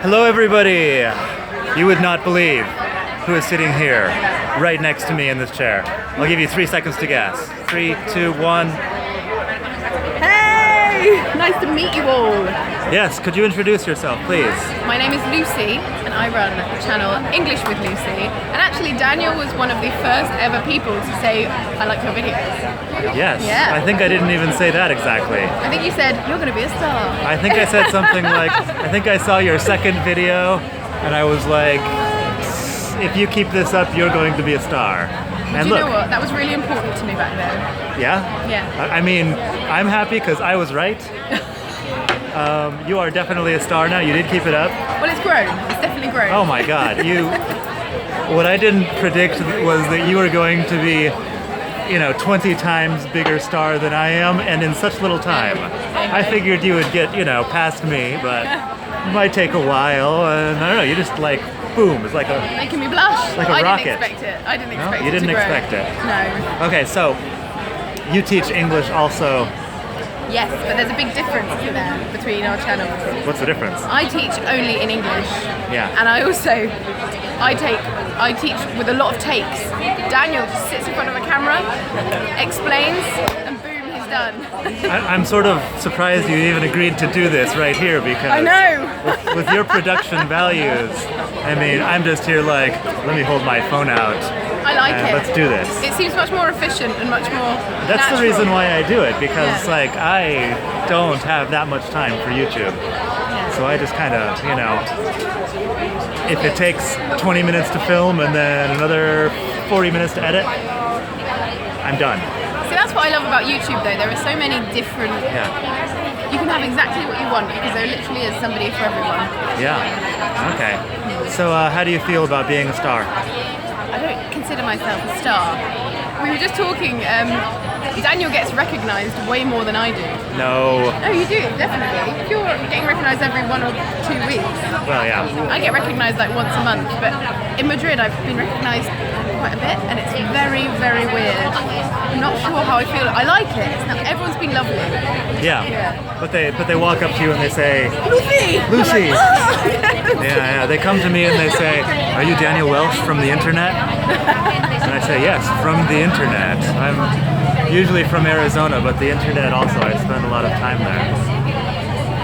Hello, everybody. You would not believe who is sitting here, right next to me in this chair. I'll give you 3 seconds to guess. 3, 2, 1. Hey! Nice to meet you all. Yes, could you introduce yourself, please? My name is Lucy, and I run the channel English with Lucy. And actually, Daniel was one of the first ever people to say, I like your videos. Yes. Yeah. I think I didn't even say that exactly. I think you said, you're going to be a star. I think I said something like, I think I saw your second video, and I was like, if you keep this up, you're going to be a star. And Do you look, know what? That was really important to me back then. yeah? Yeah. I mean, I'm happy because I was right. You are definitely a star now. You did keep it up. Well, it's grown. It's definitely grown. Oh my God. What I didn't predict was that you were going to be, 20 times bigger star than I am, and in such little time. I figured you would get, past me, but it might take a while. And I don't know, you just like, boom, it's like a... Making me blush. Like a rocket. I didn't expect it. I didn't expect it. You didn't to grow. expect it. No. Okay, so you teach English also. Yes, but there's a big difference there between our channels. What's the difference? I teach only in English. Yeah. And I teach with a lot of takes. Daniel just sits in front of a camera, explains, and boom, he's done. I'm sort of surprised you even agreed to do this right here because I know. with your production values, I mean, I'm just here like, let me hold my phone out. I like it. Let's do this. It seems much more efficient and much more That's natural. the reason why I do it, because Yeah. I don't have that much time for YouTube. So I just kind of, if it takes 20 minutes to film and then another 40 minutes to edit, I'm done. So that's what I love about YouTube though. There are so many different... Yeah. You can have exactly what you want because there literally is somebody for everyone. Yeah. Okay. So how do you feel about being a star? I don't consider myself a star. We were just talking, Daniel gets recognised way more than I do. No. No, you do, definitely. If you're getting recognised every 1 or 2 weeks, Well, yeah. I get recognised like once a month, but in Madrid I've been recognised quite a bit and it's very, very weird. I'm not sure how I feel. I like it. Everyone's been lovely. Yeah. Yeah. But they walk up to you and they say, Lucy! Lucy! I'm like, "Ah!" yeah. They come to me and they say, are you Daniel Welsh from the internet? And I say, yes, from the internet. I'm usually from Arizona, but the internet also, I spend a lot of time there.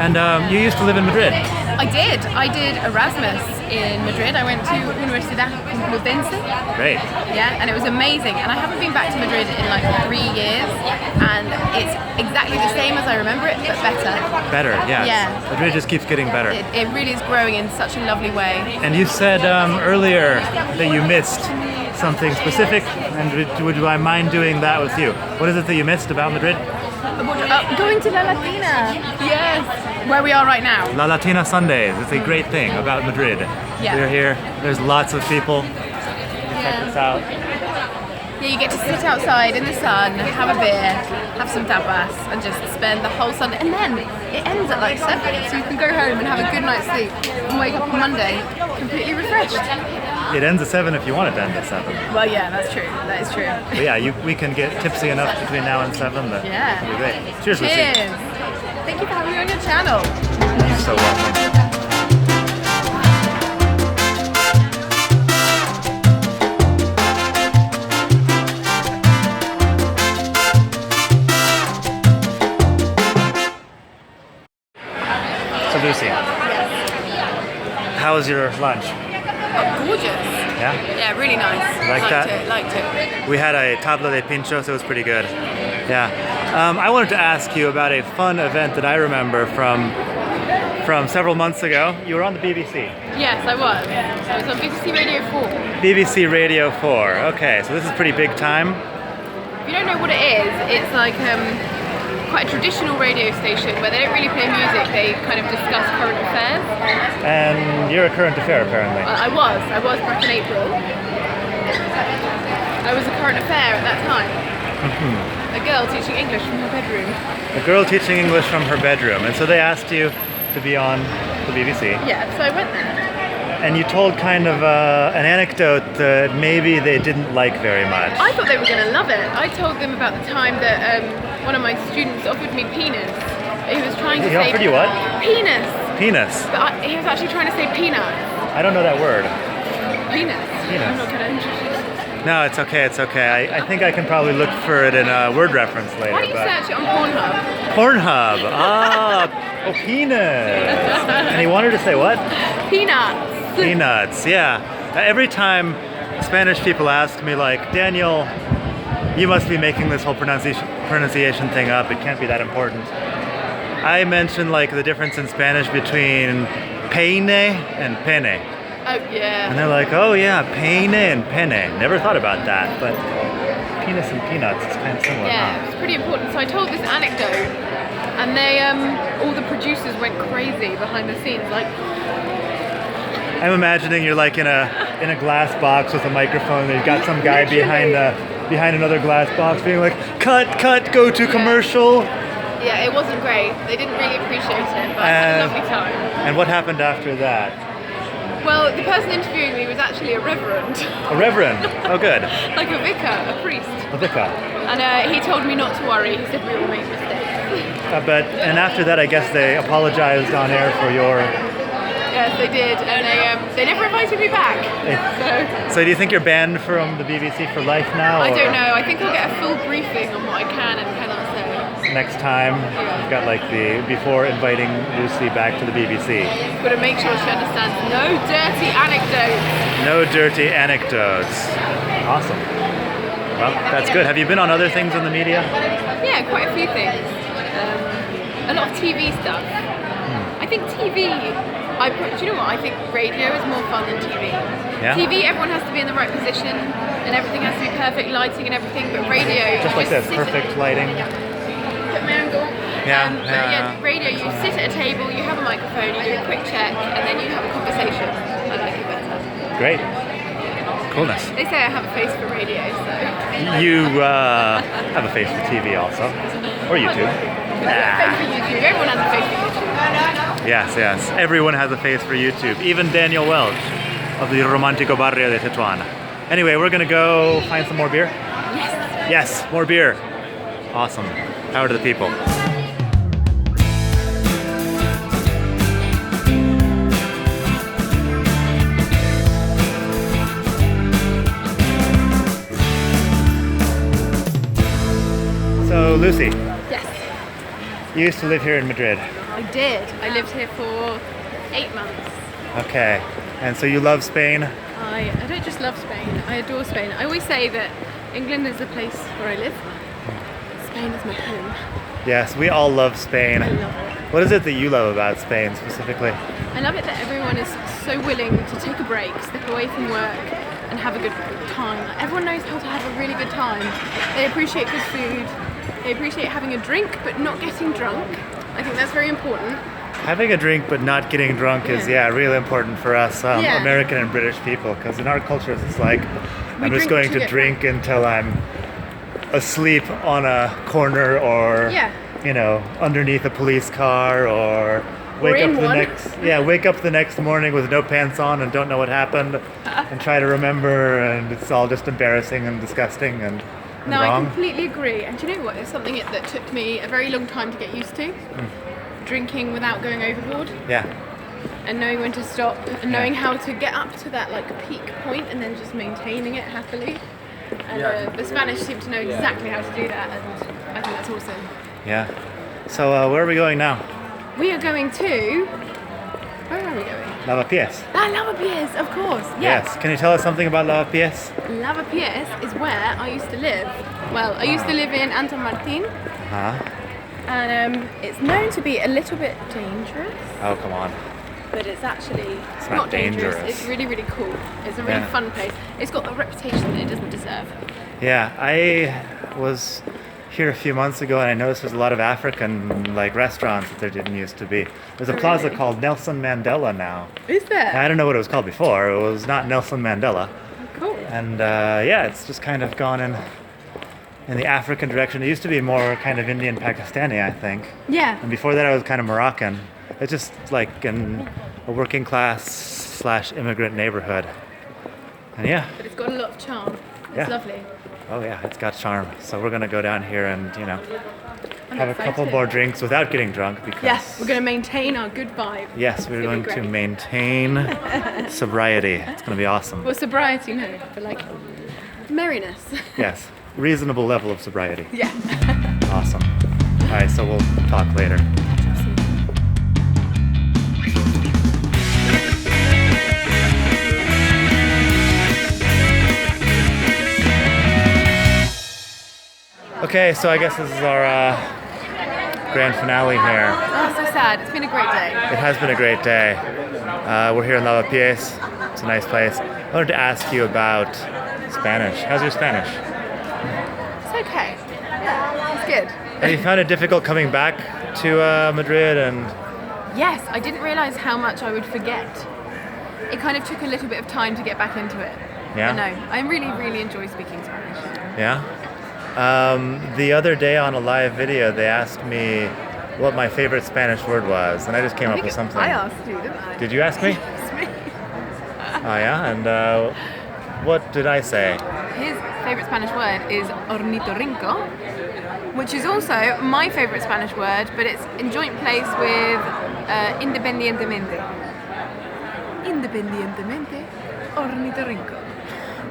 And you used to live in Madrid. I did Erasmus in Madrid. I went to Universidad Complutense. Great. Yeah, and it was amazing. And I haven't been back to Madrid in like 3 years, and it's exactly the same as I remember it, but better. Better, yes. Yeah. Madrid just keeps getting better. It really is growing in such a lovely way. And you said earlier that you missed something specific, and would I mind doing that with you? What is it that you missed about Madrid? Going to La Latina. Yes. Where we are right now. La Latina Sundays. It's a great thing about Madrid. Yeah. We're here. There's lots of people. Check this out. Yeah, you get to sit outside in the sun, have a beer, have some tapas, and just spend the whole Sunday. And then it ends at like 7, so you can go home and have a good night's sleep and wake up on Monday completely refreshed. It ends at 7 if you want it to end at 7. Well, yeah, that's true. That is true. But yeah, we can get tipsy enough between now and 7 that Yeah. it'll be great. Cheers, Lucy. Cheers. Thank you for having me on your channel. You're so welcome. So Lucy, how was your lunch? Oh, gorgeous. Yeah? Yeah, really nice. Like that? Liked it. We had a tabla de pinchos, it was pretty good. Yeah. I wanted to ask you about a fun event that I remember from several months ago. You were on the BBC. Yes, I was. I was on BBC Radio 4. BBC Radio 4. Okay, so this is pretty big time. If you don't know what it is, it's like quite a traditional radio station where they don't really play music, they kind of discuss current affairs. And you're a current affair, apparently. I was back in April. I was a current affair at that time. A girl teaching English from her bedroom. A girl teaching English from her bedroom. And so they asked you to be on the BBC. Yeah, so I went there. And you told kind of an anecdote that maybe they didn't like very much. I thought they were going to love it. I told them about the time that one of my students offered me penis. He was trying to He say... offered you what? Penis. Penis. But he was actually trying to say peanut. I don't know that word. Penis. Penis. I'm not going to. No, it's okay. I think I can probably look for it in a word reference later. Why don't you search it on Pornhub? Pornhub. Oh, penis. And he wanted to say what? Peanuts. Peanuts. Yeah. Every time Spanish people ask me, like, Daniel, you must be making this whole pronunciation thing up. It can't be that important. I mention like the difference in Spanish between peine and pene. Oh yeah. And they're like, oh yeah, peine and pene. Never thought about that, but penis and peanuts is kind of similar. Yeah, huh? it's pretty important. So I told this anecdote, and they, all the producers went crazy behind the scenes. Like, I'm imagining you're like in a glass box with a microphone. And you've got some guy behind another glass box being like, cut, go to commercial. yeah, it wasn't great. They didn't really appreciate it, but I had a lovely time. And what happened after that? Well, the person interviewing me was actually a reverend, A reverend. Oh, good. like a vicar, a priest. A vicar. And he told me not to worry. He said we all make mistakes. And after that, I guess they apologized on air for your. Yes, they did, and they never invited me back. So do you think you're banned from the BBC for life now? I or don't know. I think I'll get a full briefing on what I can and cannot say. Next time, you've got like the before inviting Lucy back to the BBC. Got to make sure she understands. No dirty anecdotes. No dirty anecdotes. Awesome. Well, that's good. Have you been on other things in the media? Yeah, quite a few things. A lot of TV stuff. I think TV. Do you know what? I think radio is more fun than TV. Yeah? TV, everyone has to be in the right position, and everything has to be perfect lighting and everything. But radio, Just like this, perfect lighting. Put my angle. Yeah, But yeah. radio, you sit at a table, you have a microphone, you do a quick check, and then you have a conversation. I like it better. Great. Coolness. They say I have a face for radio, so. You have a face for TV also, or YouTube. Face for YouTube. Everyone has a face for YouTube. Yes. Everyone has a face for YouTube. Even Daniel Welch of the Romantico Barrio de Tetuan. Anyway, we're gonna go find some more beer. Yes. Yes, more beer. Awesome. Power to the people. So, Lucy, Yes. you used to live here in Madrid. I did. I lived here for 8 months. Okay. And so you love Spain? I don't just love Spain. I adore Spain. I always say that England is the place where I live. Spain is my home. Yes, we all love Spain. I love it. What is it that you love about Spain specifically? I love it that everyone is so willing to take a break, step away from work, and have a good time. Like, everyone knows how to have a really good time. They appreciate good food. They appreciate having a drink, but not getting drunk. I think that's very important. Having a drink but not getting drunk is, really important for us Yeah. American and British people, because in our cultures it's like, I'm just drink going to to get drink until I'm asleep on a corner or, Yeah. underneath a police car or wake in up the one. wake up the next morning with no pants on and don't know what happened and try to remember, and it's all just embarrassing and disgusting and No, I wrong. completely agree. And do you know what? It's something that took me a very long time to get used to. Drinking without going overboard, Yeah. and knowing when to stop, and knowing how to get up to that like peak point, and then just maintaining it happily. And the Spanish seem to know exactly how to do that, and I think that's awesome. Yeah. So where are we going now? We are going to. Where are we going? Lavapiés. Lavapiés, of course. Yes. Yes. Can you tell us something about Lavapiés? Lavapiés is where I used to live. Well, I used to live in Anton Martin, Huh? and it's known to be a little bit dangerous. Oh, come on. But it's actually It's not dangerous. It's really, really cool. It's a really Yeah. fun place. It's got the reputation that it doesn't deserve. Yeah, I was here a few months ago and I noticed there's a lot of African restaurants that there didn't used to be. There's a Oh, plaza really? called Nelson Mandela now. Is there? I don't know what it was called before. It was not Nelson Mandela. Cool. And it's just kind of gone in the African direction. It used to be more kind of Indian Pakistani, I think. Yeah. And before that, I was kind of Moroccan. It's just like in a working class / immigrant neighborhood. And yeah, But it's got a lot of charm. It's Yeah. lovely. oh yeah, it's got charm. So we're gonna go down here and I'm have a couple more drinks without getting drunk because... Yes, we're going to maintain our good vibe. Yes, we're going to maintain sobriety. It's going to be awesome. Well, sobriety, no, but like merriness. Yes, reasonable level of sobriety. Yeah. Awesome. All right, so we'll talk later. Okay, so I guess this is our grand finale here. Oh, so sad. It's been a great day. It has been a great day. We're here in Lavapiés. It's a nice place. I wanted to ask you about Spanish. How's your Spanish? It's okay. Yeah, it's good. Have you found it difficult coming back to Madrid? And Yes, I didn't realise how much I would forget. It kind of took a little bit of time to get back into it. Yeah? But no, I really, really enjoy speaking Spanish. Yeah? The other day on a live video, they asked me what my favorite Spanish word was, and I just came up with something. I asked you, didn't I? Did you ask me? It's me. Oh yeah? And what did I say? His favourite Spanish word is ornitorrinco, which is also my favourite Spanish word, but it's in joint place with independientemente. Independientemente, ornitorrinco.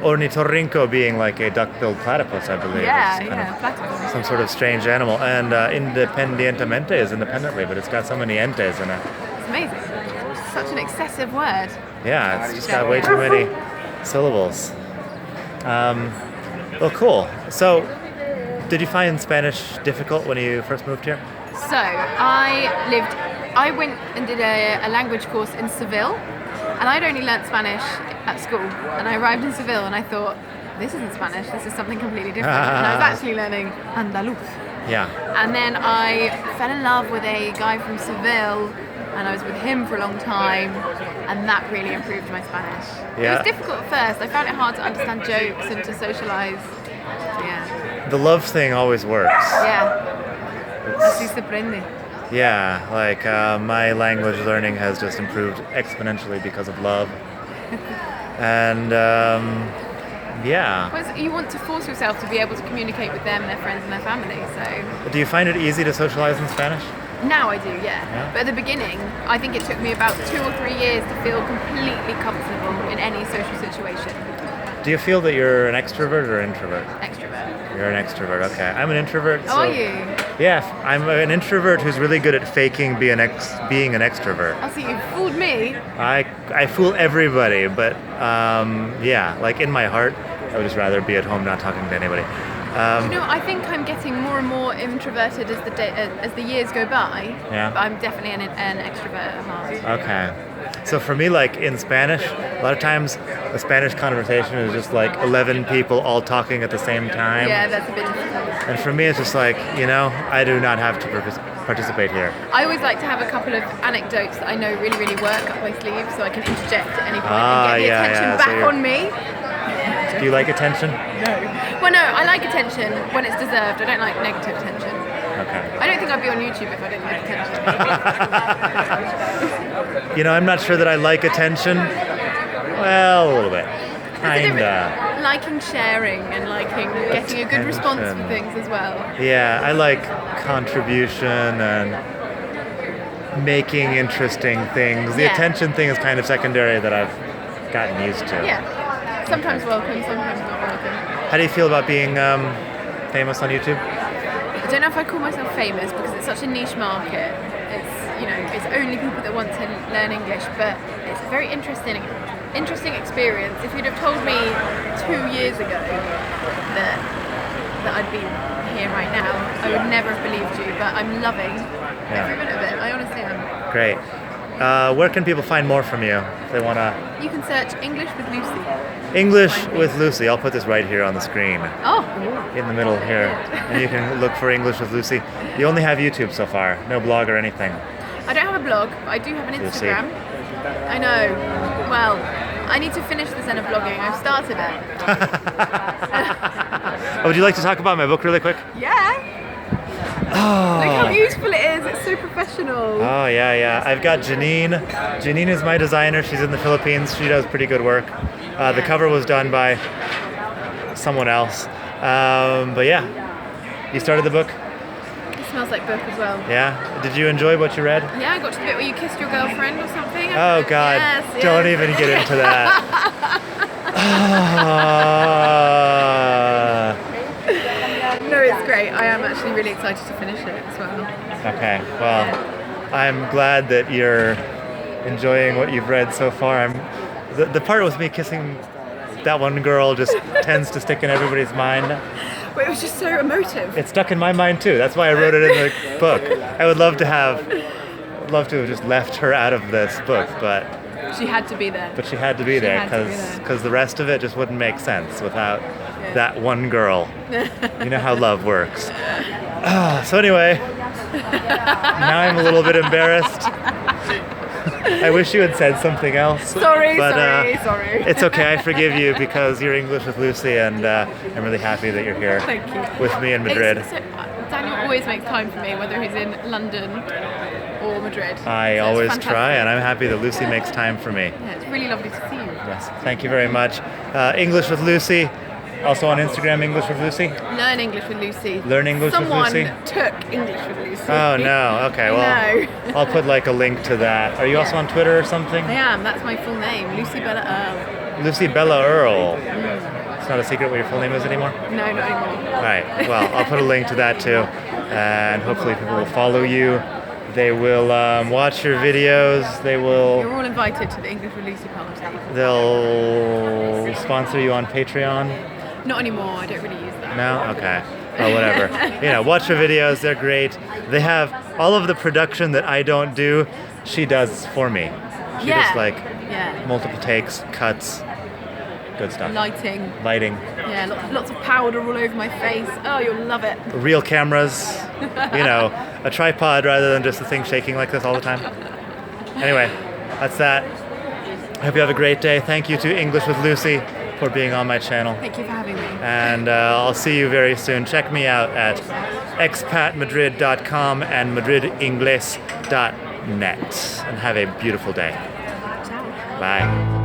Ornitorrinco being like a duck-billed platypus, I believe. Yeah, It's kind yeah, of platypus. some sort of strange animal. And independientemente is independently, but it's got so many entes in it. It's amazing. Such an excessive word. Yeah, it's just got way too many syllables. Well, cool. So, did you find Spanish difficult when you first moved here? So, I went and did a language course in Seville, and I'd only learnt Spanish at school, and I arrived in Seville and I thought, this isn't Spanish, this is something completely different. And I was actually learning Andaluz. Yeah. And then I fell in love with a guy from Seville, and I was with him for a long time, and that really improved my Spanish. Yeah. It was difficult at first. I found it hard to understand jokes and to socialise. Yeah. The love thing always works. Yeah. Así se aprende. Yeah, like my language learning has just improved exponentially because of love. And yeah. Well, you want to force yourself to be able to communicate with them, their friends, and their family. So Do you find it easy to socialize in Spanish? now I do, yeah. But at the beginning, I think it took me about 2 or 3 years to feel completely comfortable in any social situation. Do you feel that you're an extrovert or introvert? Extrovert. You're an extrovert, okay. I'm an introvert. Oh, are you? Yeah, I'm an introvert who's really good at faking being an extrovert. Oh, so you fooled me. I fool everybody, but yeah, like in my heart, I would just rather be at home not talking to anybody. I think I'm getting more and more introverted as the years go by. Yeah. But I'm definitely an extrovert at heart. Okay. So for me, like in Spanish, a lot of times a Spanish conversation is just like 11 people all talking at the same time. Yeah, that's a bit difficult. And for me, it's just like, I do not have to participate here. I always like to have a couple of anecdotes that I know really, really work up my sleeve, so I can interject at any point and get the attention back on me. Do you like attention? Well, no, I like attention when it's deserved. I don't like negative attention. Okay. I don't think I'd be on YouTube if I didn't like attention. I'm not sure that I like attention. Well, a little bit. Kinda. Liking sharing and liking getting a good response for things as well. Yeah, I like contribution and making interesting things. The attention thing is kind of secondary that I've gotten used to. Yeah. Sometimes welcome, sometimes not welcome. How do you feel about being famous on YouTube? I don't know if I'd call myself famous because it's such a niche market. It's only people that want to learn English, but it's a very interesting experience. If you'd have told me 2 years ago that I'd be here right now, I would never have believed you, but I'm loving every bit of it. I honestly am. Great. Where can people find more from you if they want to? You can search English with Lucy. English with Lucy. I'll put this right here on the screen. Oh. In the middle here. And you can look for English with Lucy. You only have YouTube so far, no blog or anything. I don't have a blog, but I do have an Instagram. Lucy. I know. Well, I need to finish the Zen of blogging. I've started it. Would you like to talk about my book really quick? Yeah. Oh. Look how beautiful it is. It's so professional. Oh, yeah. I've got Janine. Janine is my designer. She's in the Philippines. She does pretty good work. The cover was done by someone else. But yeah. You started the book? I smells like book as well. Yeah? Did you enjoy what you read? Yeah, I got to the bit where you kissed your girlfriend or something. Oh God, Yes, don't yes. even get into that. No, it's great. I am actually really excited to finish it as well. Okay, well, I'm glad that you're enjoying what you've read so far. The part with me kissing that one girl just tends to stick in everybody's mind. But it was just so emotive. It stuck in my mind too. That's why I wrote it in the book. I would love to have just left her out of this book, but She had to be there. she had to be there had to be there. because the rest of it just wouldn't make sense without that one girl. You know how love works. So anyway, now I'm a little bit embarrassed. I wish you had said something else. Sorry. It's okay. I forgive you because you're English with Lucy, and I'm really happy that you're here Thank you. with me in Madrid. Daniel always makes time for me, whether he's in London or Madrid. I So it's always fantastic. try, and I'm happy that Lucy makes time for me. Yeah, it's really lovely to see you. Yes, thank you very much. English with Lucy, also on Instagram, English with Lucy. Learn English with Lucy. Learn English with Lucy? Someone took English with Lucy. Oh no, okay, well, No. I'll put like a link to that. Are you also on Twitter or something? I am. That's my full name, Lucy Bella Earl. Lucy Bella Earl. It's not a secret what your full name is anymore? No, not anymore. All right, well, I'll put a link to that too, and hopefully people will follow you. They will watch your videos. They will. You're all invited to the English with Lucy party. They'll sponsor you on Patreon. Not anymore. I don't really use that. No? Okay. Well, whatever. Watch her videos. They're great. They have all of the production that I don't do. She does for me. She does like multiple takes, cuts, good stuff. Lighting. Yeah, Lots of powder all over my face. Oh, you'll love it. real cameras. A tripod rather than just the thing shaking like this all the time. Anyway, that's that. I hope you have a great day. Thank you to English with Lucy for being on my channel. Thank you for having me. And I'll see you very soon. Check me out at expatmadrid.com and madridingles.net. And have a beautiful day. Ciao. Bye.